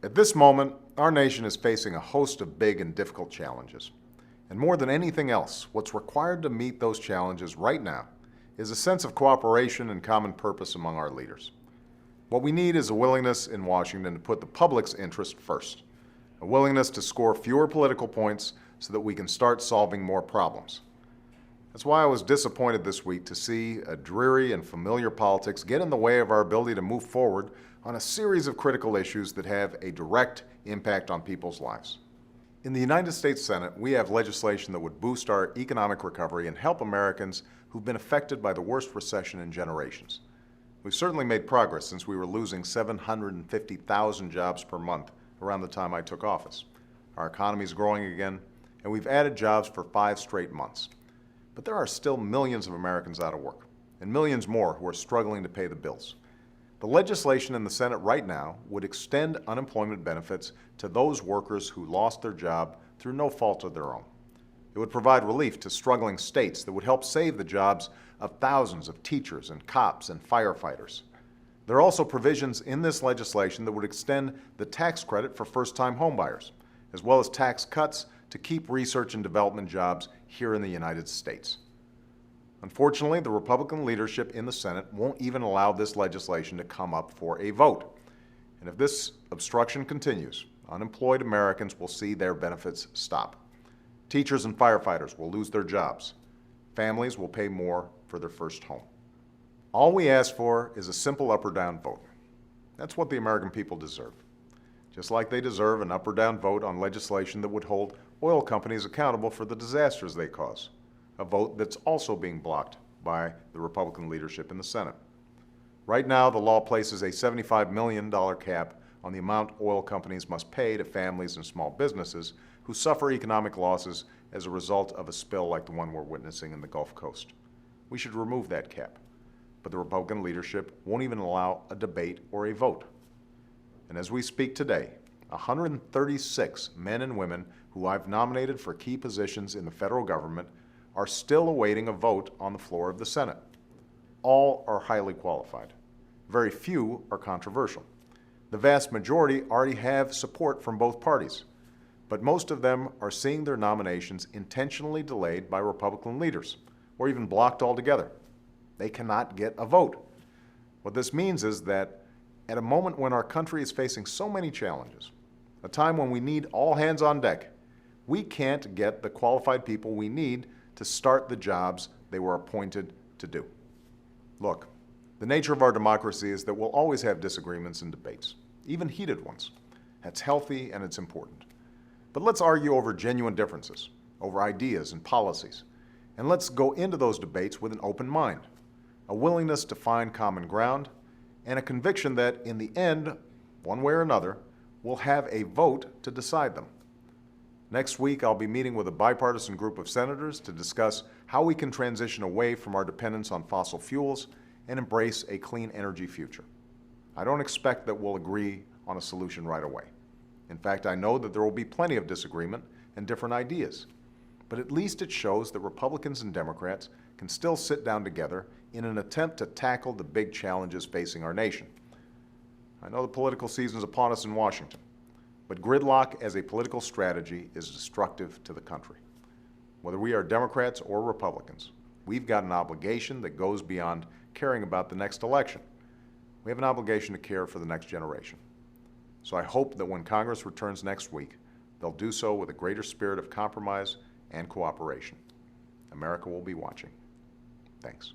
At this moment, our nation is facing a host of big and difficult challenges. And more than anything else, what's required to meet those challenges right now is a sense of cooperation and common purpose among our leaders. What we need is a willingness in Washington to put the public's interest first, a willingness to score fewer political points so that we can start solving more problems. That's why I was disappointed this week to see a dreary and familiar politics get in the way of our ability to move forward on a series of critical issues that have a direct impact on people's lives. In the United States Senate, we have legislation that would boost our economic recovery and help Americans who've been affected by the worst recession in generations. We've certainly made progress since we were losing 750,000 jobs per month around the time I took office. Our economy is growing again, and we've added jobs for 5 straight months. But there are still millions of Americans out of work, and millions more who are struggling to pay the bills. The legislation in the Senate right now would extend unemployment benefits to those workers who lost their job through no fault of their own. It would provide relief to struggling states that would help save the jobs of thousands of teachers and cops and firefighters. There are also provisions in this legislation that would extend the tax credit for first-time homebuyers, as well as tax cuts to keep research and development jobs here in the United States. Unfortunately, the Republican leadership in the Senate won't even allow this legislation to come up for a vote. And if this obstruction continues, unemployed Americans will see their benefits stop. Teachers and firefighters will lose their jobs. Families will pay more for their first home. All we ask for is a simple up or down vote. That's what the American people deserve. Just like they deserve an up or down vote on legislation that would hold oil companies accountable for the disasters they cause. A vote that's also being blocked by the Republican leadership in the Senate. Right now, the law places a $75 million cap on the amount oil companies must pay to families and small businesses who suffer economic losses as a result of a spill like the one we're witnessing in the Gulf Coast. We should remove that cap, but the Republican leadership won't even allow a debate or a vote. And as we speak today, 136 men and women who I've nominated for key positions in the federal government are still awaiting a vote on the floor of the Senate. All are highly qualified. Very few are controversial. The vast majority already have support from both parties, but most of them are seeing their nominations intentionally delayed by Republican leaders, or even blocked altogether. They cannot get a vote. What this means is that at a moment when our country is facing so many challenges, a time when we need all hands on deck, we can't get the qualified people we need to start the jobs they were appointed to do. Look, the nature of our democracy is that we'll always have disagreements and debates, even heated ones. That's healthy and it's important. But let's argue over genuine differences, over ideas and policies, and let's go into those debates with an open mind, a willingness to find common ground, and a conviction that in the end, one way or another, we'll have a vote to decide them. Next week, I'll be meeting with a bipartisan group of senators to discuss how we can transition away from our dependence on fossil fuels and embrace a clean energy future. I don't expect that we'll agree on a solution right away. In fact, I know that there will be plenty of disagreement and different ideas. But at least it shows that Republicans and Democrats can still sit down together in an attempt to tackle the big challenges facing our nation. I know the political season is upon us in Washington, but gridlock as a political strategy is destructive to the country. Whether we are Democrats or Republicans, we've got an obligation that goes beyond caring about the next election. We have an obligation to care for the next generation. So I hope that when Congress returns next week, they'll do so with a greater spirit of compromise and cooperation. America will be watching. Thanks.